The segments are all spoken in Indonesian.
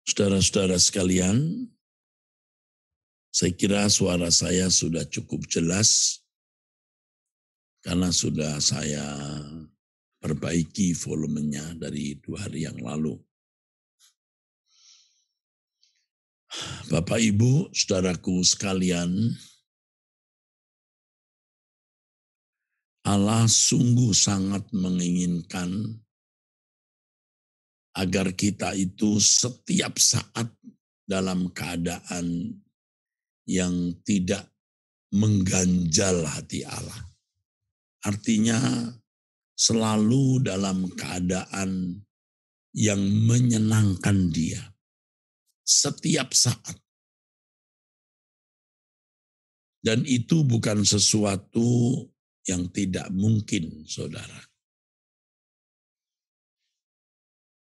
Saudara-saudara sekalian, saya kira suara saya sudah cukup jelas karena sudah saya perbaiki volumenya dari 2 hari yang lalu. Bapak, Ibu, saudaraku sekalian, Allah sungguh sangat menginginkan agar kita itu setiap saat dalam keadaan yang tidak mengganjal hati Allah. Artinya selalu dalam keadaan yang menyenangkan Dia setiap saat. Dan itu bukan sesuatu yang tidak mungkin, saudara.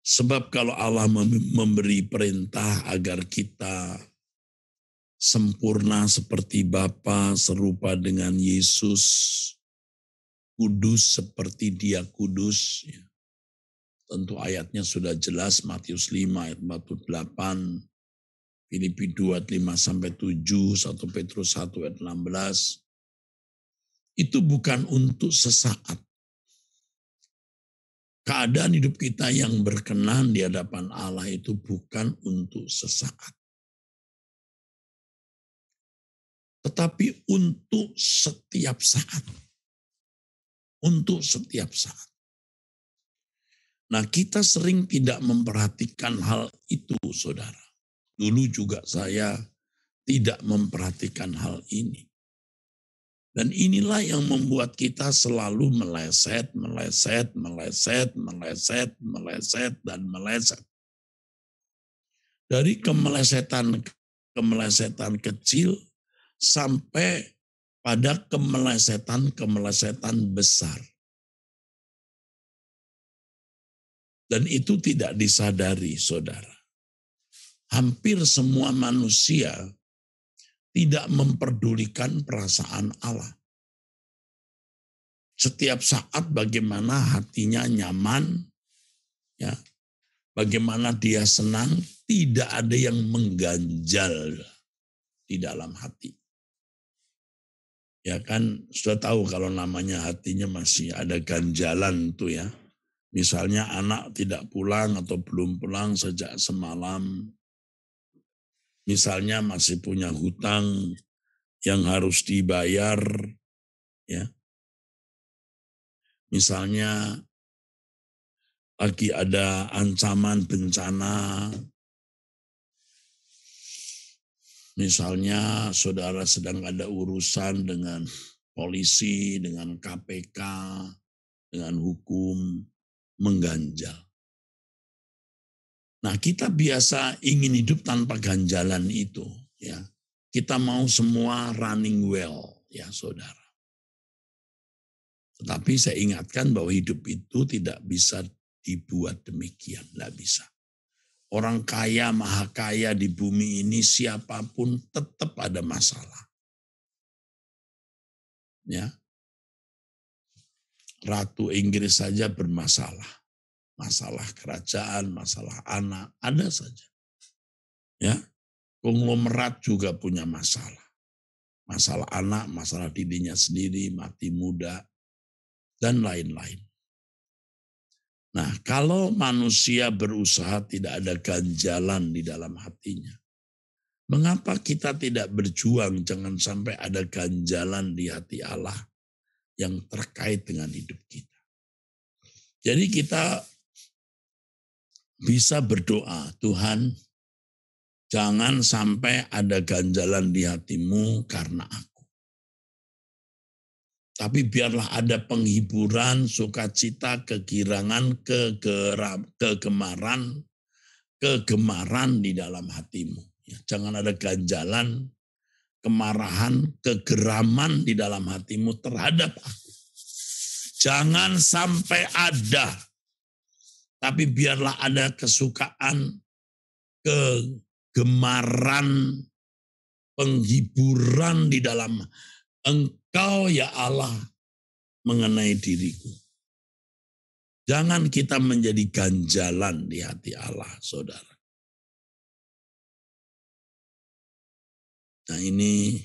Sebab kalau Allah memberi perintah agar kita sempurna seperti Bapa, serupa dengan Yesus, kudus seperti Dia kudus. Ya. Tentu ayatnya sudah jelas, Matius 5 ayat 48, Filipi 2 ayat 5-7, 1 Petrus 1 ayat 16. Itu bukan untuk sesaat. Keadaan hidup kita yang berkenan di hadapan Allah itu bukan untuk sesaat. Tetapi untuk setiap saat. Untuk setiap saat. Nah, kita sering tidak memperhatikan hal itu, saudara. Dulu juga saya tidak memperhatikan hal ini. Dan inilah yang membuat kita selalu meleset, dan meleset. Dari kemelesetan kecil sampai pada kemelesetan besar. Dan itu tidak disadari, saudara. Hampir semua manusia tidak memperdulikan perasaan Allah. Setiap saat bagaimana hatinya nyaman, ya, bagaimana dia senang, tidak ada yang mengganjal di dalam hati. Ya kan, sudah tahu kalau namanya hatinya masih ada ganjalan tuh ya. Misalnya anak tidak pulang atau belum pulang sejak semalam. Misalnya masih punya hutang yang harus dibayar, ya. Misalnya lagi ada ancaman bencana. Misalnya saudara sedang ada urusan dengan polisi, dengan KPK, dengan hukum, mengganjal. Nah, kita biasa ingin hidup tanpa ganjalan itu, ya. Kita mau semua running well, ya saudara. Tetapi saya ingatkan bahwa hidup itu tidak bisa dibuat demikian, tidak bisa. Orang kaya, maha kaya di bumi ini siapapun tetap ada masalah. Ya. Ratu Inggris saja bermasalah. Masalah kerajaan, masalah anak, ada saja. Ya. Konglomerat juga punya masalah. Masalah anak, masalah dirinya sendiri, mati muda, dan lain-lain. Nah, kalau manusia berusaha tidak ada ganjalan di dalam hatinya, mengapa kita tidak berjuang jangan sampai ada ganjalan di hati Allah yang terkait dengan hidup kita. Jadi kita bisa berdoa, Tuhan, jangan sampai ada ganjalan di hatimu karena aku. Tapi biarlah ada penghiburan, sukacita, kegirangan, kegemaran di dalam hatimu. Ya, jangan ada ganjalan, kemarahan, kegeraman di dalam hatimu terhadap aku. Jangan sampai ada. Tapi biarlah ada kesukaan, kegemaran, penghiburan di dalam Engkau ya Allah mengenai diriku. Jangan kita menjadi ganjalan di hati Allah, saudara. Nah ini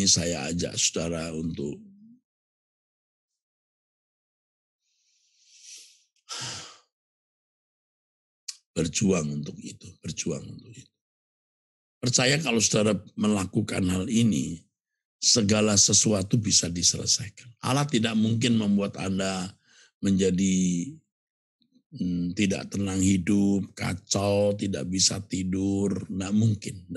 saya ajak saudara untuk berjuang untuk itu. Percaya kalau saudara melakukan hal ini, segala sesuatu bisa diselesaikan. Allah tidak mungkin membuat Anda menjadi tidak tenang hidup, kacau, tidak bisa tidur. Tidak mungkin.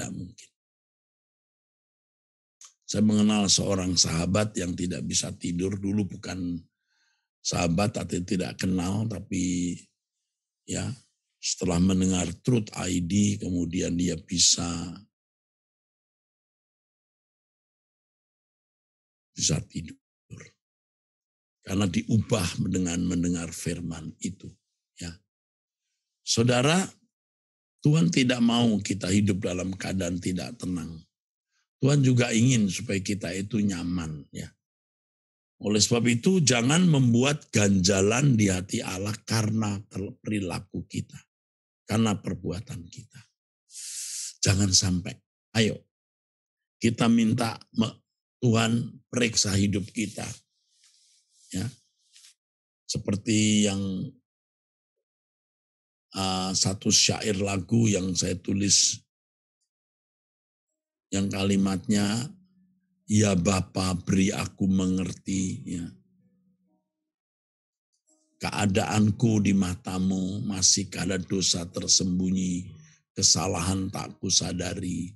Saya mengenal seorang sahabat yang tidak bisa tidur, dulu bukan sahabat atau tidak kenal, tapi ya setelah mendengar Truth ID kemudian dia bisa tidur. Karena diubah dengan mendengar firman itu. Ya. Saudara, Tuhan tidak mau kita hidup dalam keadaan tidak tenang. Tuhan juga ingin supaya kita itu nyaman. Ya. Oleh sebab itu jangan membuat ganjalan di hati Allah karena perilaku kita. Karena perbuatan kita. Jangan sampai. Ayo, kita minta Tuhan periksa hidup kita. Ya. Seperti yang satu syair lagu yang saya tulis, yang kalimatnya, ya Bapa beri aku mengerti, ya. Keadaanku di matamu masih ada dosa tersembunyi, kesalahan tak kusadari.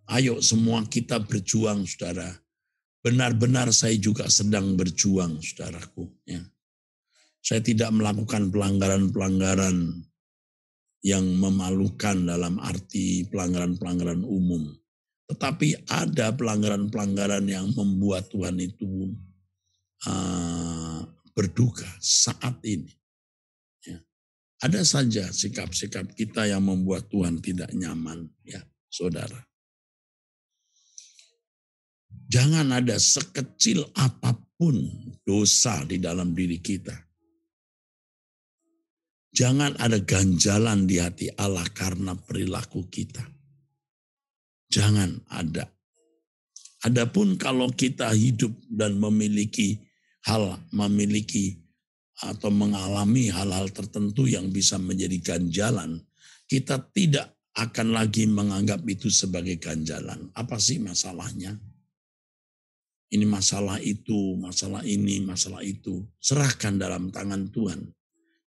Ayo semua kita berjuang, saudara. Benar-benar saya juga sedang berjuang, saudaraku. Ya. Saya tidak melakukan pelanggaran-pelanggaran yang memalukan dalam arti pelanggaran-pelanggaran umum. Tetapi ada pelanggaran-pelanggaran yang membuat Tuhan itu berduka saat ini. Ya. Ada saja sikap-sikap kita yang membuat Tuhan tidak nyaman, ya, saudara. Jangan ada sekecil apapun dosa di dalam diri kita. Jangan ada ganjalan di hati Allah karena perilaku kita. Jangan ada. Adapun kalau kita hidup dan memiliki atau mengalami hal-hal tertentu yang bisa menjadi ganjalan, kita tidak akan lagi menganggap itu sebagai ganjalan. Apa sih masalahnya? Ini masalah itu, masalah ini, masalah itu. Serahkan dalam tangan Tuhan.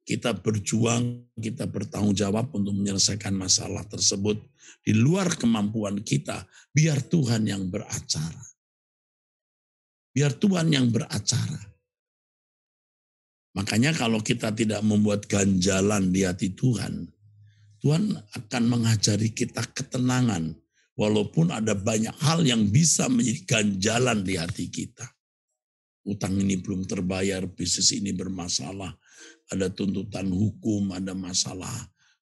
Kita berjuang, kita bertanggung jawab untuk menyelesaikan masalah tersebut di luar kemampuan kita. Biar Tuhan yang beracara. Biar Tuhan yang beracara. Makanya kalau kita tidak membuat ganjalan di hati Tuhan, Tuhan akan mengajari kita ketenangan. Walaupun ada banyak hal yang bisa menjadi ganjalan di hati kita. Utang ini belum terbayar, bisnis ini bermasalah, ada tuntutan hukum, ada masalah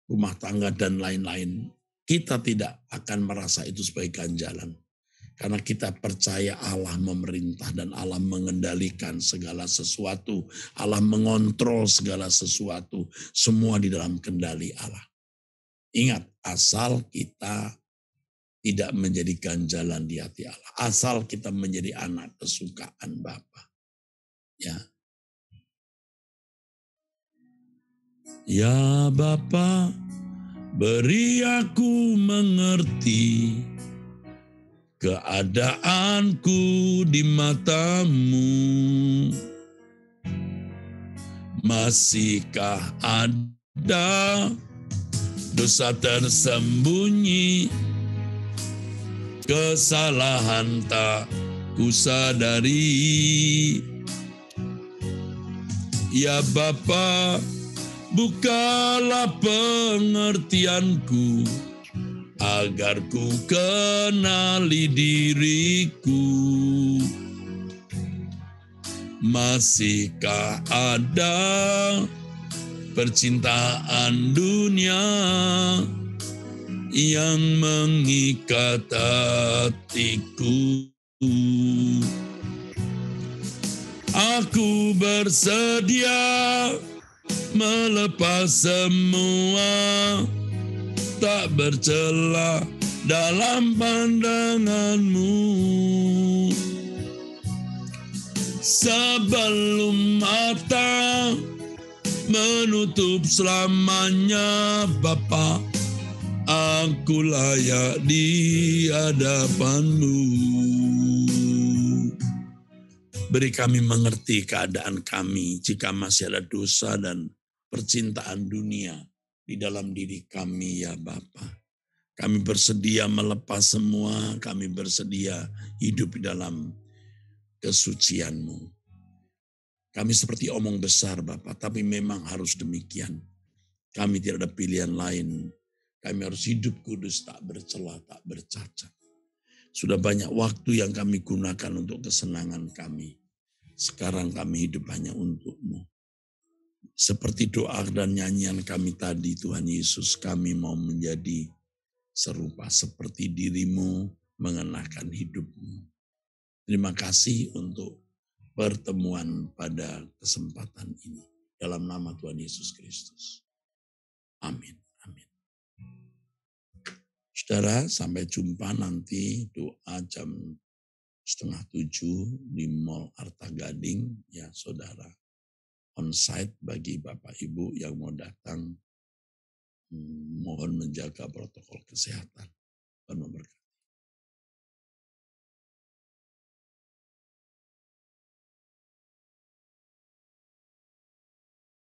rumah tangga dan lain-lain. Kita tidak akan merasa itu sebagai ganjalan. Karena kita percaya Allah memerintah dan Allah mengendalikan segala sesuatu. Allah mengontrol segala sesuatu. Semua di dalam kendali Allah. Ingat, asal kita tidak menjadi ganjalan di hati Allah. Asal kita menjadi anak kesukaan Bapa. Ya. Ya Bapa, beri aku mengerti keadaanku di matamu. Masihkah ada dosa tersembunyi, kesalahan tak kusadari. Ya Bapa, bukalah pengertianku, agar ku kenali diriku. Masihkah ada percintaan dunia yang mengikat hatiku? Aku bersedia melepas semua tak bercela dalam pandangan-Mu. Sebelum mata menutup selamanya, Bapa, aku layak di hadapan-Mu. Beri kami mengerti keadaan kami jika masih ada dosa dan percintaan dunia di dalam diri kami, ya Bapa. Kami bersedia melepas semua, kami bersedia hidup di dalam kesucian-Mu. Kami seperti omong besar, Bapa, tapi memang harus demikian. Kami tidak ada pilihan lain. Kami harus hidup kudus, tak bercela, tak bercacat. Sudah banyak waktu yang kami gunakan untuk kesenangan kami. Sekarang kami hidup hanya untuk-Mu. Seperti doa dan nyanyian kami tadi, Tuhan Yesus, kami mau menjadi serupa seperti diri-Mu, mengenakan hidup-Mu. Terima kasih untuk pertemuan pada kesempatan ini. Dalam nama Tuhan Yesus Kristus. Amin. Amin. Saudara, sampai jumpa nanti doa jam 6:30 di Mall Arta Gading. Ya saudara, on-site bagi Bapak Ibu yang mau datang, mohon menjaga protokol kesehatan. Tuhan memberkati.